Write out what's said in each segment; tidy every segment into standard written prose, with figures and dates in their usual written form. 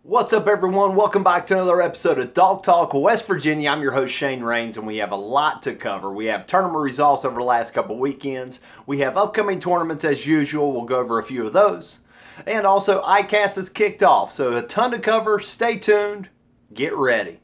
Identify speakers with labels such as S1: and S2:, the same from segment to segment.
S1: What's up, everyone? Welcome back to another episode of Dog Talk West Virginia. I'm your host, Shane Rains, and we have a lot to cover. We have tournament results over the last couple weekends. We have upcoming tournaments as usual. We'll go over a few of those. And also, ICAST is kicked off, so a ton to cover. Stay tuned. Get ready.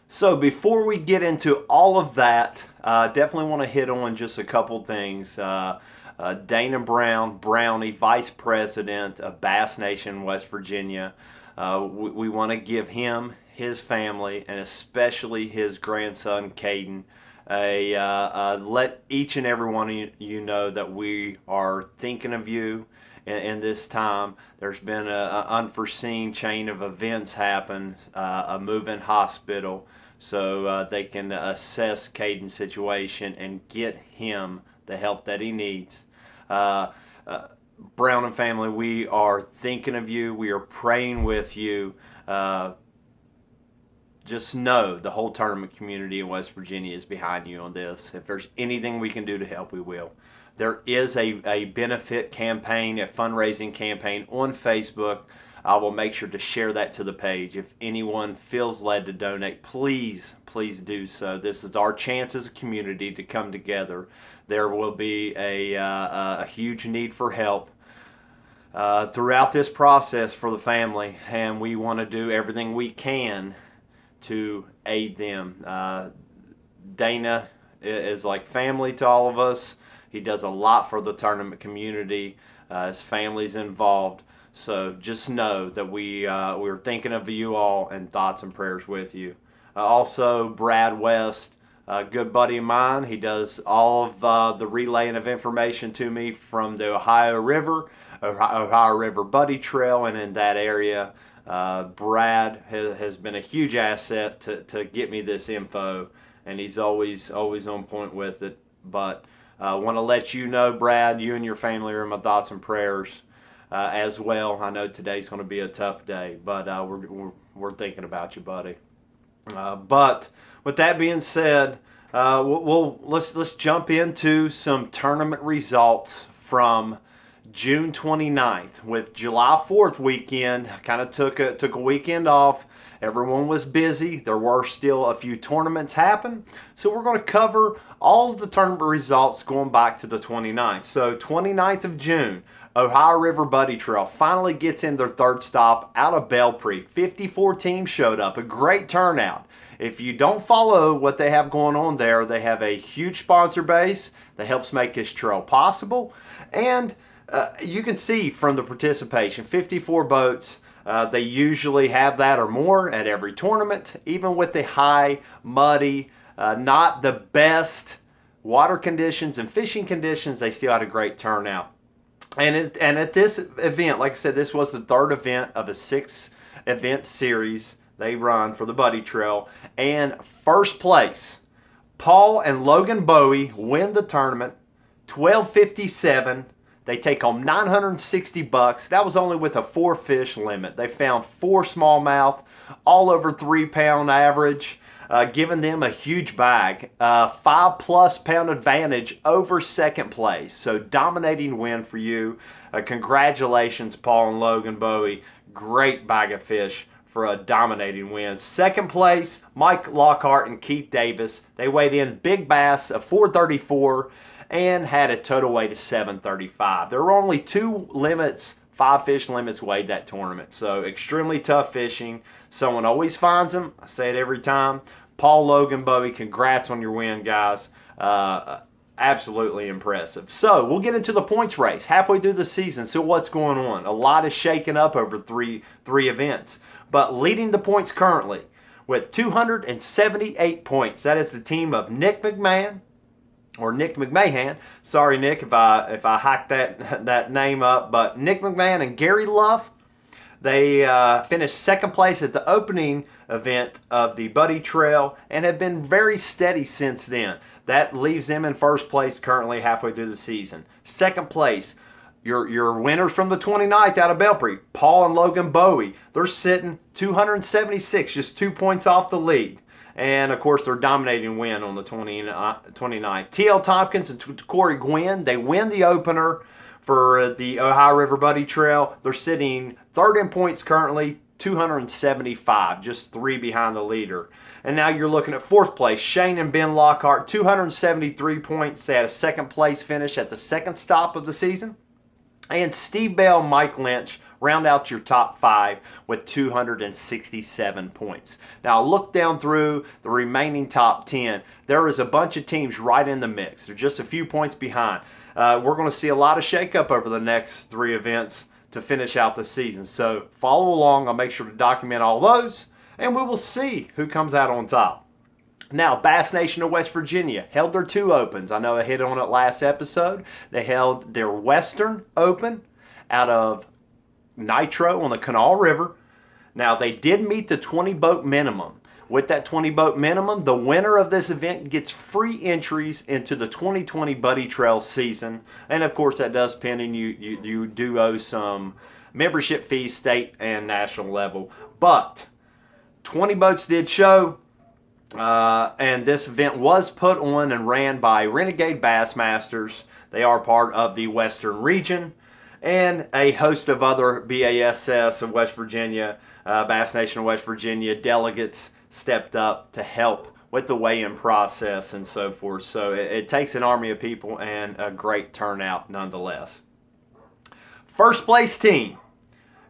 S1: So before we get into all of that, definitely want to hit on just a couple things. Dana Brown, Brownie, Vice President of Bass Nation, West Virginia. We want to give him, his family, and especially his grandson, Caden, let each and every one of you know that we are thinking of you in this time. There's been an unforeseen chain of events happen, a move-in hospital, so they can assess Caden's situation and get him the help that he needs. Brown and family, we are thinking of you. We are praying with you. Just know the whole tournament community in West Virginia is behind you on this. If there's anything we can do to help, we will. There is a benefit campaign, a fundraising campaign on Facebook. I will make sure to share that to the page. If anyone feels led to donate, please do so. This is our chance as a community to come together. There will be a huge need for help throughout this process for the family, and we want to do everything we can to aid them. Dana is like family to all of us. He does a lot for the tournament community. His family's involved. So just know that we're thinking of you all and thoughts and prayers with you. Also, Brad West, a good buddy of mine. He does all of the relaying of information to me from the Ohio River Buddy Trail, and in that area. Brad has been a huge asset to get me this info, and he's always on point with it. But I want to let you know, Brad, you and your family are in my thoughts and prayers as well. I know today's going to be a tough day, but we're thinking about you, buddy. But with that being said, let's jump into some tournament results from June 29th. With July 4th weekend, kind of took a weekend off. Everyone was busy. There were still a few tournaments happen. So we're going to cover all of the tournament results going back to the 29th. So 29th of June, Ohio River Buddy Trail finally gets in their third stop out of Belpre. 54 teams showed up, a great turnout. If you don't follow what they have going on there, they have a huge sponsor base that helps make this trail possible. And you can see from the participation, 54 boats. They usually have that or more at every tournament. Even with the high, muddy, not the best water conditions and fishing conditions, they still had a great turnout. And at this event, like I said, this was the third event of a 6-event series they run for the Buddy Trail. And first place, Paul and Logan Bowie win the tournament, $12.57. They take home $960. That was only with a 4-fish limit. They found 4 smallmouth, all over 3-pound average, giving them a huge bag. 5+ pound advantage over second place. So dominating win for you. Congratulations, Paul and Logan Bowie. Great bag of fish for a dominating win. Second place, Mike Lockhart and Keith Davis. They weighed in big bass of 434. And had a total weight of 735. There were only 2 limits, 5-fish limits weighed that tournament. So extremely tough fishing. Someone always finds them. I say it every time. Paul, Logan, Bowie, congrats on your win, guys. Absolutely impressive. So we'll get into the points race halfway through the season. So what's going on? A lot is shaking up over three events. But leading the points currently with 278 points. That is the team of Nick McMahon, or Nick McMahon. Sorry, Nick, if I hacked that name up. But Nick McMahon and Gary Luff, they finished second place at the opening event of the Buddy Trail and have been very steady since then. That leaves them in first place currently halfway through the season. Second place, your winners from the 29th out of Belpre, Paul and Logan Bowie. They're sitting 276, just 2 points off the lead. And, of course, they're dominating win on the 29th. T.L. Tompkins and Corey Gwynn, they win the opener for the Ohio River Buddy Trail. They're sitting third in points currently, 275, just 3 behind the leader. And now you're looking at fourth place. Shane and Ben Lockhart, 273 points. They had a second place finish at the second stop of the season. And Steve Bell and Mike Lynch round out your top 5 with 267 points. Now look down through the remaining top 10. There is a bunch of teams right in the mix. They're just a few points behind. We're going to see a lot of shakeup over the next 3 events to finish out the season. So follow along. I'll make sure to document all those, and we will see who comes out on top. Now, Bass Nation of West Virginia held their 2 opens. I know I hit on it last episode. They held their Western Open out of Nitro on the Kanawha River. Now, they did meet the 20 boat minimum. With that 20 boat minimum, the winner of this event gets free entries into the 2020 Buddy Trail season. And of course, that does pending you do owe some membership fees, state and national level. But 20 boats did show, and this event was put on and ran by Renegade Bassmasters. They are part of the Western region, and a host of other BASS of West Virginia, Bass Nation of West Virginia delegates stepped up to help with the weigh-in process and so forth. So it takes an army of people and a great turnout nonetheless. First place team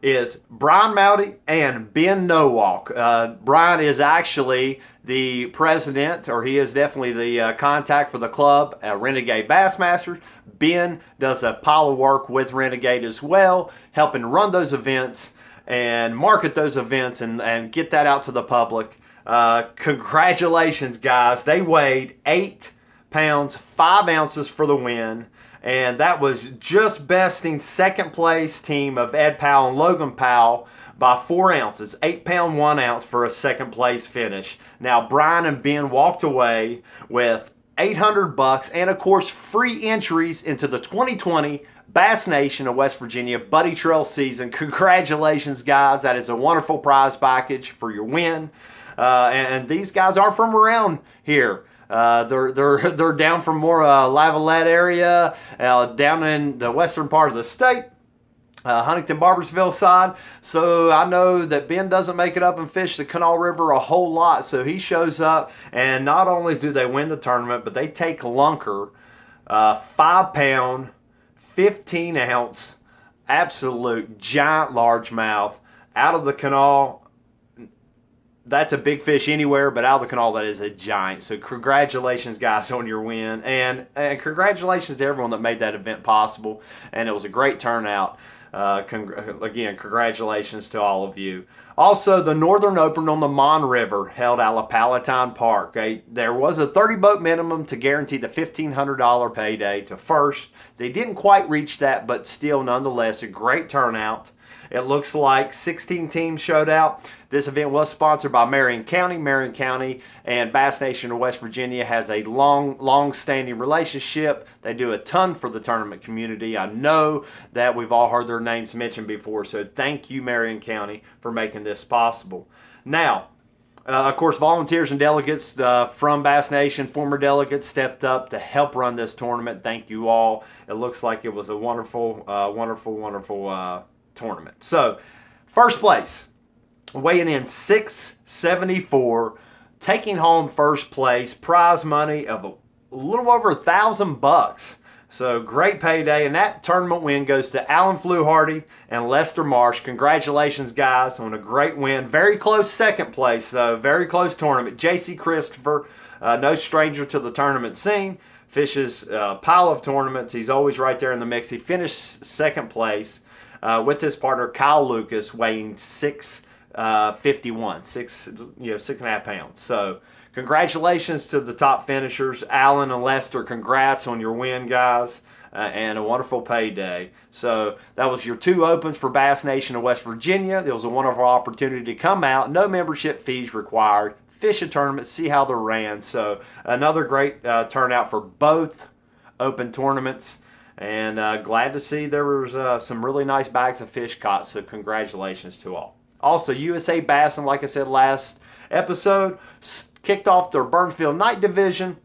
S1: is Brian Mowdy and Ben Nowalk. Brian is actually the president, or he is definitely the contact for the club at Renegade Bassmasters. Ben does a pile of work with Renegade as well, helping run those events and market those events and get that out to the public. Congratulations, guys. They weighed 8 pounds, 5 ounces for the win. And that was just besting second place team of Ed Powell and Logan Powell by 4 ounces. 8 pound, 1 ounce for a second place finish. Now, Brian and Ben walked away with $800 and, of course, free entries into the 2020 Bass Nation of West Virginia Buddy Trail season. Congratulations, guys. That is a wonderful prize package for your win. And these guys are from around here. They're down from more Lavalette area, down in the western part of the state, Huntington Barbersville side. So I know that Ben doesn't make it up and fish the Kanawha River a whole lot. So he shows up, and not only do they win the tournament, but they take lunker, 5 pound, 15 ounce, absolute giant largemouth out of the Kanawha. That's a big fish anywhere, but out of the Kanawha, that is a giant. So congratulations, guys, on your win. And congratulations to everyone that made that event possible. And it was a great turnout. Again, congratulations to all of you. Also, the Northern Open on the Mon River held out of Palatine Park. There was a 30-boat minimum to guarantee the $1,500 payday to first. They didn't quite reach that, but still, nonetheless, a great turnout. It looks like 16 teams showed out. This event was sponsored by Marion County. Marion County and Bass Nation of West Virginia has a long-standing relationship. They do a ton for the tournament community. I know that we've all heard their names mentioned before, so thank you, Marion County, for making this possible. Now, of course, volunteers and delegates from Bass Nation, former delegates, stepped up to help run this tournament. Thank you all. It looks like it was a wonderful tournament. So, first place, weighing in 674, taking home first place, prize money of a little over $1,000. So, great payday, and that tournament win goes to Alan Fluharty and Lester Marsh. Congratulations, guys, on a great win. Very close second place, though. Very close tournament. J.C. Christopher, no stranger to the tournament scene, fishes a pile of tournaments. He's always right there in the mix. He finished second place. With his partner Kyle Lucas, weighing 651, 6.5 pounds. So congratulations to the top finishers, Alan and Lester. Congrats on your win, guys, and a wonderful payday. So that was your 2 opens for Bass Nation of West Virginia. It was a wonderful opportunity to come out, no membership fees required, fish a tournament, see how they're ran. So another great turnout for both open tournaments. And glad to see there was some really nice bags of fish caught, so congratulations to all. Also, USA Bassin, like I said last episode, kicked off their Burnsville night division.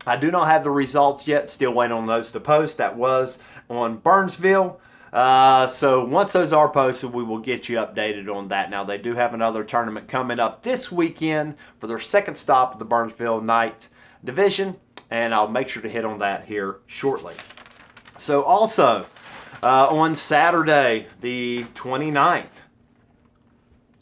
S1: I do not have the results yet. Still waiting on those to post. That was on Burnsville. So once those are posted, we will get you updated on that. Now, they do have another tournament coming up this weekend for their second stop of the Burnsville night division, and I'll make sure to hit on that here shortly. So also, on Saturday, the 29th,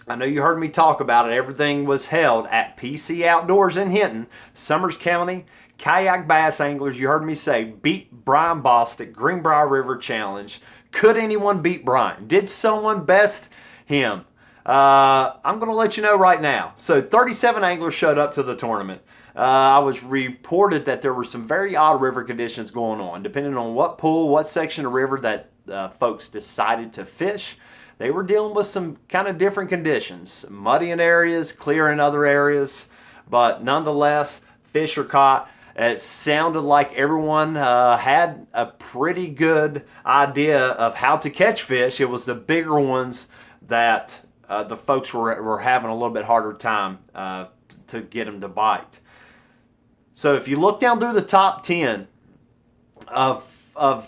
S1: I know you heard me talk about it. Everything was held at PC Outdoors in Hinton, Summers County. Kayak bass anglers, you heard me say, beat Brian Bostic, Greenbrier River Challenge. Could anyone beat Brian? Did someone best him? I'm going to let you know right now. So 37 anglers showed up to the tournament. I was reported that there were some very odd river conditions going on. Depending on what pool, what section of river that folks decided to fish, they were dealing with some kind of different conditions. Muddy in areas, clear in other areas, but nonetheless, fish are caught. It sounded like everyone had a pretty good idea of how to catch fish. It was the bigger ones that the folks were having a little bit harder time to get them to bite. So if you look down through the top 10 of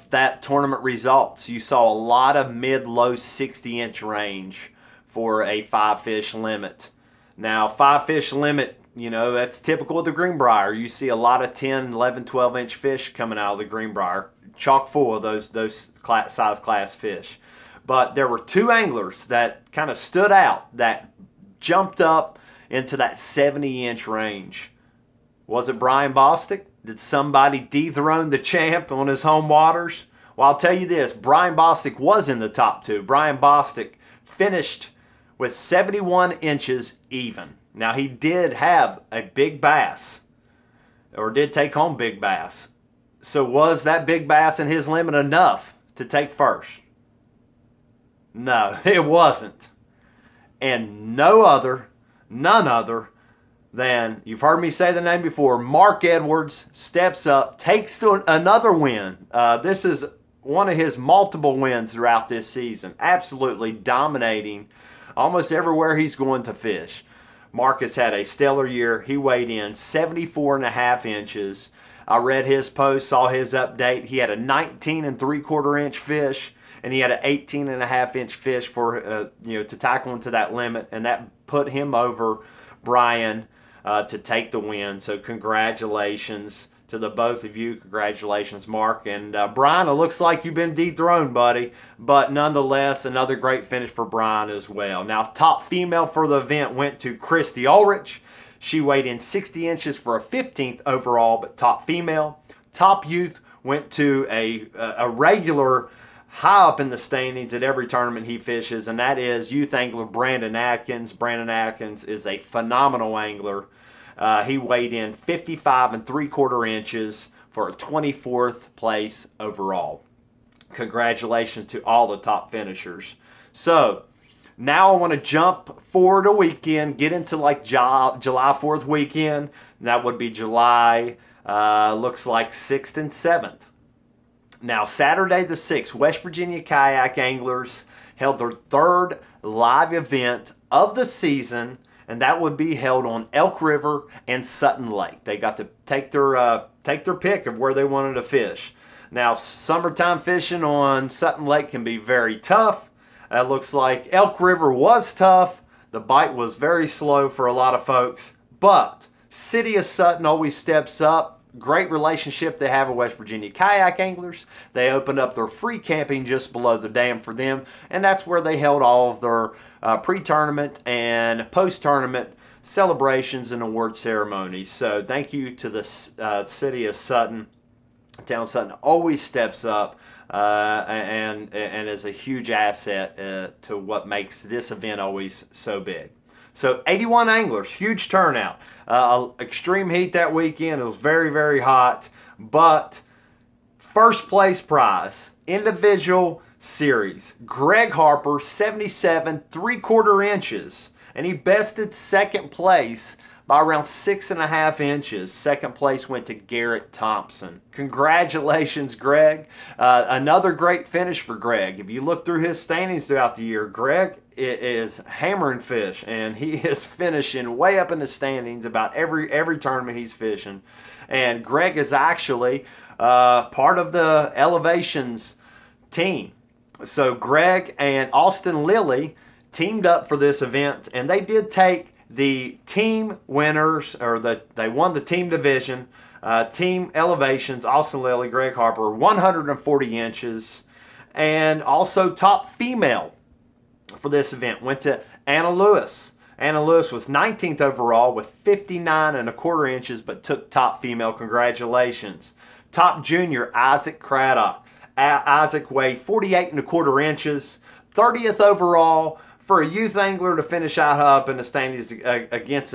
S1: that tournament results, you saw a lot of mid-low 60-inch range for a 5-fish limit. Now, 5-fish limit, you know, that's typical of the Greenbrier. You see a lot of 10, 11, 12-inch fish coming out of the Greenbrier, chock full of those size class fish. But there were 2 anglers that kind of stood out, that jumped up into that 70-inch range. Was it Brian Bostic? Did somebody dethrone the champ on his home waters? Well, I'll tell you this, Brian Bostic was in the top 2. Brian Bostic finished with 71 inches even. Now, he did have a big bass, or did take home big bass. So was that big bass in his limit enough to take first? No, it wasn't. And none other than, you've heard me say the name before, Mark Edwards steps up, takes another win. This is one of his multiple wins throughout this season. Absolutely dominating almost everywhere he's going to fish. Marcus had a stellar year. He weighed in 74.5 inches. I read his post, saw his update. He had a 19 3/4 inch fish, and he had an 18.5 inch fish for to tackle into that limit, and that put him over Brian to take the win. So congratulations to the both of you. Congratulations, Mark. And Brian, it looks like you've been dethroned, buddy. But nonetheless, another great finish for Brian as well. Now, top female for the event went to Christy Ulrich. She weighed in 60 inches for a 15th overall, but top female. Top youth went to a regular high up in the standings at every tournament he fishes, and that is youth angler Brandon Atkins. Brandon Atkins is a phenomenal angler. He weighed in 55 3/4 inches for a 24th place overall. Congratulations to all the top finishers. So now I want to jump forward a weekend, get into like July 4th weekend. That would be July, looks like 6th and 7th. Now, Saturday the 6th, West Virginia Kayak Anglers held their 3rd live event of the season, and that would be held on Elk River and Sutton Lake. They got to take their pick of where they wanted to fish. Now, summertime fishing on Sutton Lake can be very tough. It looks like Elk River was tough. The bite was very slow for a lot of folks, but City of Sutton always steps up. Great relationship they have with West Virginia Kayak Anglers. They opened up their free camping just below the dam for them, and that's where they held all of their pre-tournament and post-tournament celebrations and award ceremonies. So thank you to the City of Sutton. Town Sutton always steps up and is a huge asset to what makes this event always so big. So 81 anglers, huge turnout. Extreme heat that weekend. It was very, very hot. But first place prize, individual series. Greg Harper, 77 3/4 inches. And he bested second place by around 6.5 inches. Second place went to Garrett Thompson. Congratulations, Greg. Another great finish for Greg. If you look through his standings throughout the year, Greg is hammering fish, and he is finishing way up in the standings about every tournament he's fishing. And Greg is actually part of the Elevations team. So Greg and Austin Lilly teamed up for this event, and they did take the team winners, or they won the team division. Team Elevations, Austin Lilly, Greg Harper, 140 inches. And also top female for this event went to Anna Lewis. Anna Lewis was 19th overall with 59.25 inches, but took top female. Congratulations. Top junior, Isaac Craddock. Isaac weighed 48.25 inches, 30th overall. For a youth angler to finish out up in the standings against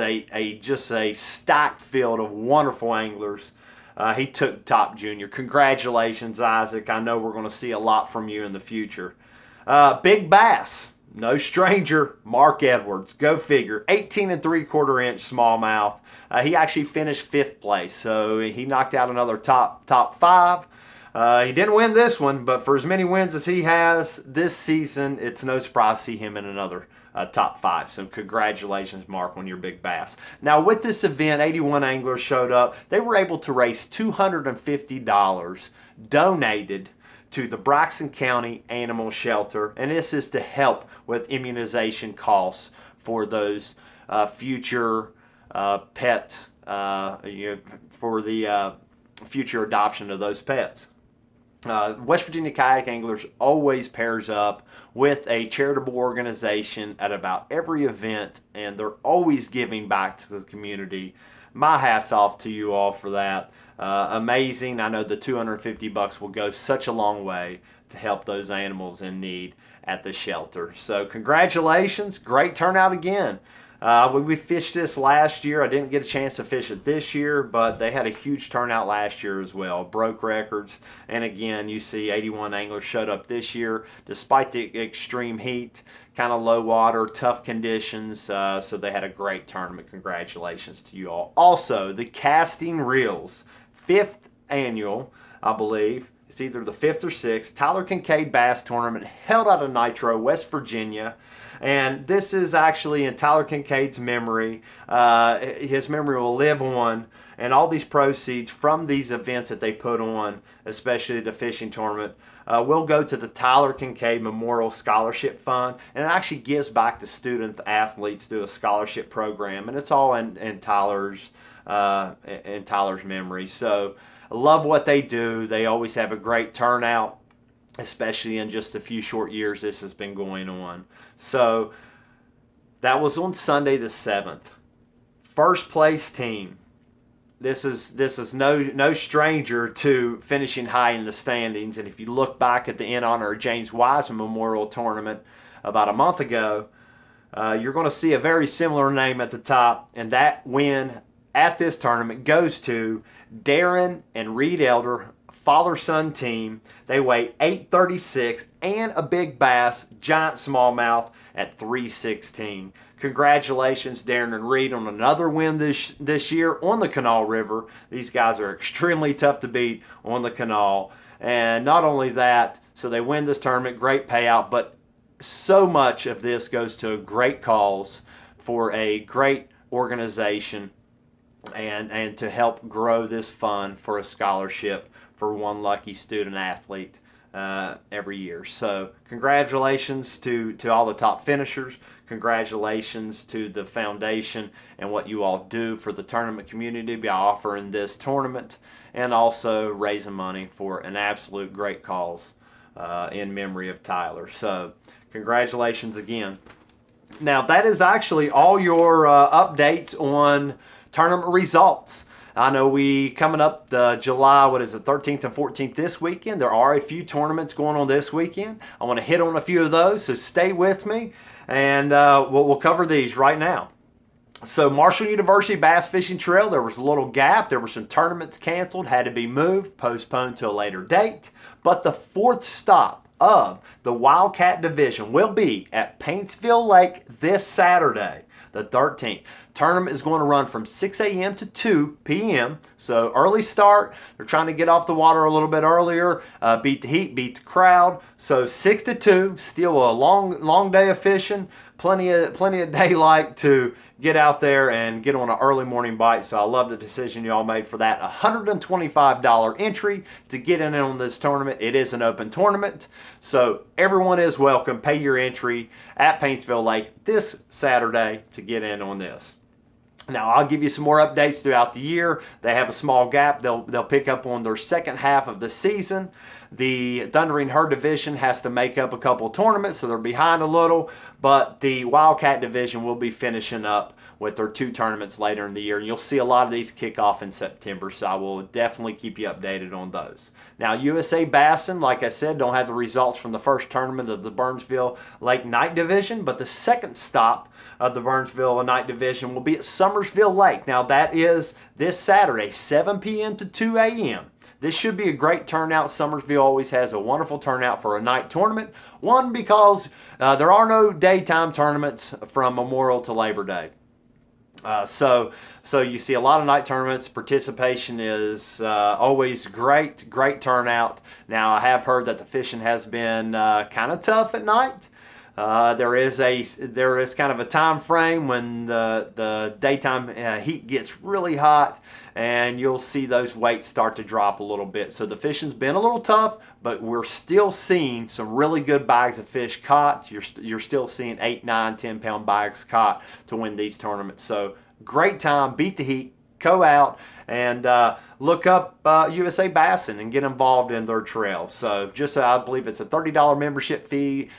S1: just a stacked field of wonderful anglers, he took top junior. Congratulations, Isaac. I know we're going to see a lot from you in the future. Big bass, no stranger, Mark Edwards. Go figure. 18.75 inch smallmouth. He actually finished 5th place, so he knocked out another top 5. He didn't win this one, but for as many wins as he has this season, it's no surprise to see him in another top 5. So congratulations, Mark, on your big bass. Now, with this event, 81 anglers showed up. They were able to raise $250 donated to the Braxton County Animal Shelter, and this is to help with immunization costs for those future pets, for the future adoption of those pets. West Virginia Kayak Anglers always pairs up with a charitable organization at about every event, and they're always giving back to the community. My hat's off to you all for that. Amazing. I know the $250 will go such a long way to help those animals in need at the shelter. So congratulations. Great turnout again. We fished this last year. I didn't get a chance to fish it this year, but they had a huge turnout last year as well. Broke records. And again, you see 81 anglers showed up this year despite the extreme heat, kind of low water, tough conditions. So they had a great tournament. Congratulations to you all. Also, the Casting Reels, 5th annual, I believe. It's either the 5th or 6th. Tyler Kincaid Bass Tournament held out of Nitro, West Virginia. And this is actually in Tyler Kincaid's memory. His memory will live on, and all these proceeds from these events that they put on, especially the fishing tournament, will go to the Tyler Kincaid Memorial Scholarship Fund, and it actually gives back to student athletes through a scholarship program, and it's all in Tyler's memory. So I love what they do. They always have a great turnout, especially in just a few short years this has been going on. So that was on Sunday the 7th. First place team. This is no stranger to finishing high in the standings. And if you look back at the In Honor of James Wiseman Memorial Tournament about a month ago, you're going to see a very similar name at the top, and that win at this tournament goes to Darren and Reed Elder, father-son team. They weigh 836 and a big bass, giant smallmouth at 316. Congratulations, Darren and Reed, on another win this year on the Kanawha River. These guys are extremely tough to beat on the Kanawha. And not only that, so they win this tournament, great payout, but so much of this goes to a great cause for a great organization and to help grow this fund for a scholarship for one lucky student athlete every year. So congratulations to all the top finishers. Congratulations to the foundation and what you all do for the tournament community by offering this tournament and also raising money for an absolute great cause in memory of Tyler. So congratulations again. Now that is actually all your updates on tournament results. I know we coming up the July, 13th and 14th this weekend. There are a few tournaments going on this weekend. I want to hit on a few of those, so stay with me, and we'll cover these right now. So Marshall University Bass Fishing Trail, there was a little gap. There were some tournaments canceled, had to be moved, postponed to a later date. But the 4th stop of the Wildcat Division will be at Paintsville Lake this Saturday, the 13th. Tournament is going to run from 6 a.m. to 2 p.m. So early start. They're trying to get off the water a little bit earlier, beat the heat, beat the crowd. So 6 to 2, still a long day of fishing. Plenty of daylight to get out there and get on an early morning bite. So I love the decision y'all made for that. $125 entry to get in on this tournament. It is an open tournament, so everyone is welcome. Pay your entry at Paintsville Lake this Saturday to get in on this. Now, I'll give you some more updates throughout the year. They have a small gap. They'll pick up on their second half of the season. The Thundering Herd division has to make up a couple of tournaments, so they're behind a little. But the Wildcat division will be finishing up with their 2 tournaments later in the year. And you'll see a lot of these kick off in September, so I will definitely keep you updated on those. Now, USA Bassin, like I said, don't have the results from the first tournament of the Burnsville Lake Night Division, but the second stop of the Burnsville Night Division will be at Summersville Lake. Now, that is this Saturday, 7 p.m. to 2 a.m. This should be a great turnout. Summersville always has a wonderful turnout for a night tournament. One, because there are no daytime tournaments from Memorial to Labor Day. So you see a lot of night tournaments. Participation is always great turnout. Now, I have heard that the fishing has been kind of tough at night. There is kind of a time frame when the daytime heat gets really hot, and you'll see those weights start to drop a little bit. So the fishing's been a little tough, but we're still seeing some really good bags of fish caught. You're still seeing 8, 9, 10-pound bags caught to win these tournaments. So great time, beat the heat, go out and look up USA Bassin and get involved in their trail. So I believe it's a $30 membership fee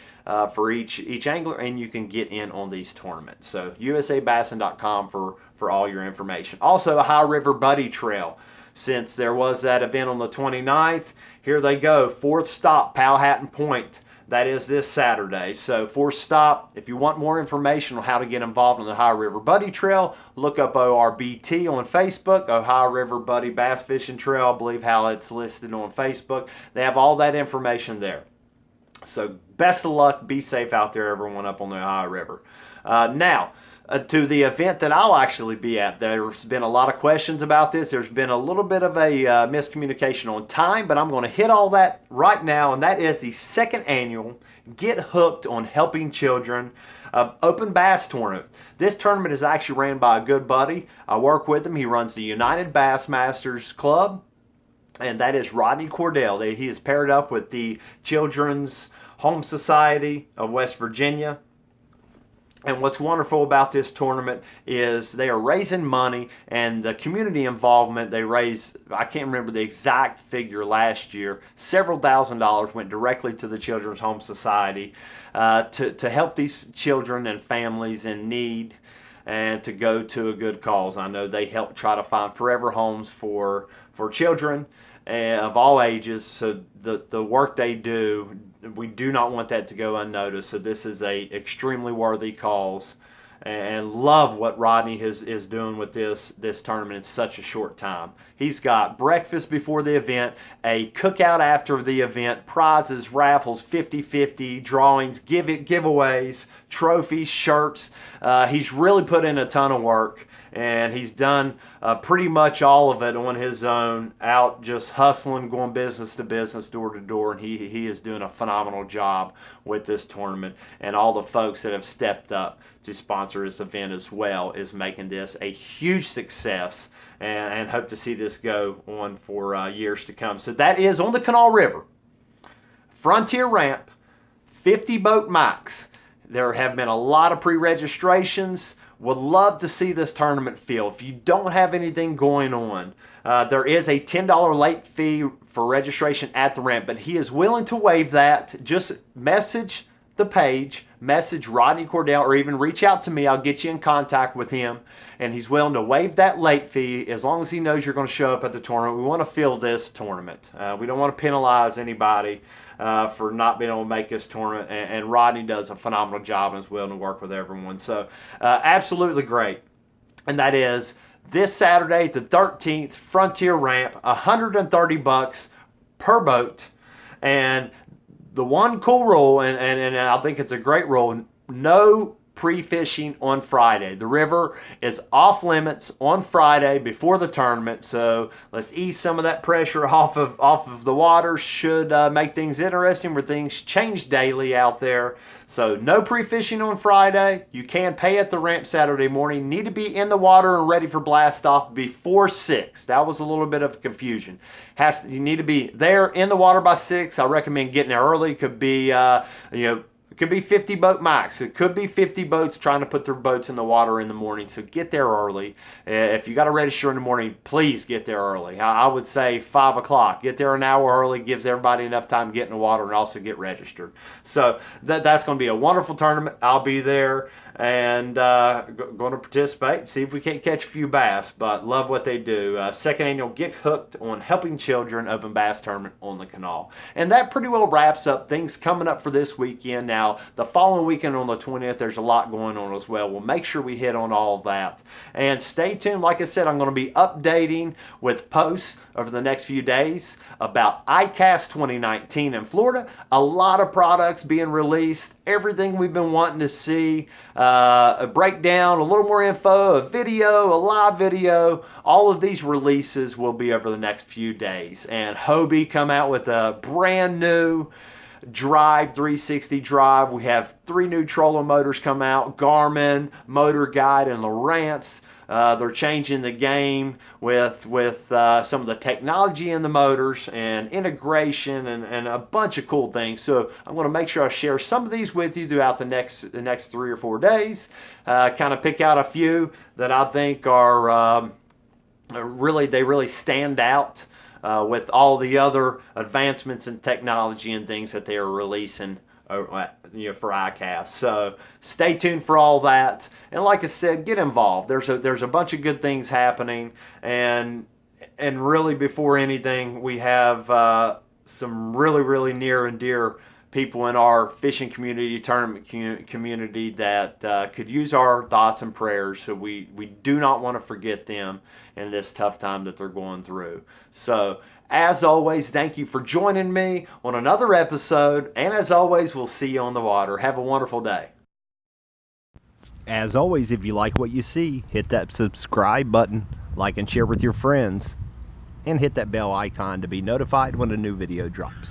S1: for each angler, and you can get in on these tournaments. So usabassin.com for all your information. Also, a High River Buddy Trail. Since there was that event on the 29th, here they go. 4th stop, Powhatan Point. That is this Saturday. So 4th stop. If you want more information on how to get involved in the High River Buddy Trail, look up ORBT on Facebook, Ohio River Buddy Bass Fishing Trail, I believe how it's listed on Facebook. They have all that information there. So best of luck. Be safe out there, everyone up on the Ohio River. Now, to the event that I'll actually be at. There's been a lot of questions about this. There's been a little bit of a miscommunication on time, but I'm going to hit all that right now, and that is the 2nd annual Get Hooked on Helping Children Open Bass Tournament. This tournament is actually ran by a good buddy. I work with him. He runs the United Bassmasters Club, and that is Rodney Cordell. He is paired up with the Children's Home Society of West Virginia. And what's wonderful about this tournament is they are raising money, and the community involvement, they raised, I can't remember the exact figure last year, several $1,000s went directly to the Children's Home Society to help these children and families in need and to go to a good cause. I know they help try to find forever homes for children of all ages, so the work they do, we do not want that to go unnoticed. So this is a extremely worthy cause, and love what Rodney is doing with this tournament in such a short time. He's got breakfast before the event, a cookout after the event, prizes, raffles, 50-50, drawings, giveaways, trophies, shirts. He's really put in a ton of work, and he's done pretty much all of it on his own, out just hustling, going business to business, door to door, and he is doing a phenomenal job with this tournament. And all the folks that have stepped up to sponsor this event as well is making this a huge success, and hope to see this go on for years to come. So that is on the Kanawha River, Frontier Ramp, 50 boat max. There have been a lot of pre-registrations. Would love to see this tournament field. If you don't have anything going on, there is a $10 late fee for registration at the ramp, but he is willing to waive that. Just message the page, message Rodney Cordell, or even reach out to me. I'll get you in contact with him, and he's willing to waive that late fee as long as he knows you're going to show up at the tournament. We want to fill this tournament. We don't want to penalize anybody for not being able to make this tournament, and Rodney does a phenomenal job and is willing to work with everyone. So absolutely great. And that is this Saturday, the 13th, Frontier Ramp, $130 per boat. And the one cool rule, and I think it's a great rule, no pre-fishing on Friday. The river is off limits on Friday before the tournament, so let's ease some of that pressure off of the water. Should make things interesting, where things change daily out there. So no pre-fishing on Friday. You can pay at the ramp Saturday morning. Need to be in the water and ready for blast off before 6. That was a little bit of confusion. You need to be there in the water by 6. I recommend getting there early. Could be it could be 50 boat max. It could be 50 boats trying to put their boats in the water in the morning. So get there early. If you got to register in the morning, please get there early. I would say 5 o'clock. Get there an hour early. Gives everybody enough time to get in the water and also get registered. So that's going to be a wonderful tournament. I'll be there and going to participate. See if we can't catch a few bass. But love what they do. Second annual Get Hooked on Helping Children Open Bass Tournament on the Canal. And that pretty well wraps up things coming up for this weekend. Now, the following weekend on the 20th, there's a lot going on as well. We'll make sure we hit on all of that. And stay tuned. Like I said, I'm going to be updating with posts over the next few days about ICAST 2019 in Florida. A lot of products being released. Everything we've been wanting to see. A breakdown, a little more info, a video, a live video. All of these releases will be over the next few days. And Hobie come out with a brand new drive, 360 drive. We have 3 new trolling motors come out, Garmin, Motor Guide, and Lowrance. They're changing the game with some of the technology in the motors and integration and a bunch of cool things. So I'm going to make sure I share some of these with you throughout the next 3 or 4 days. Kind of pick out a few that I think are really stand out. With all the other advancements in technology and things that they are releasing for ICAST. So stay tuned for all that. And like I said, get involved. There's a bunch of good things happening. And really before anything, we have some really near and dear people in our fishing community, tournament community that could use our thoughts and prayers. So we do not want to forget them in this tough time that they're going through. So as always, thank you for joining me on another episode. And as always, we'll see you on the water. Have a wonderful day. As always, if you like what you see, hit that subscribe button, like and share with your friends, and hit that bell icon to be notified when a new video drops.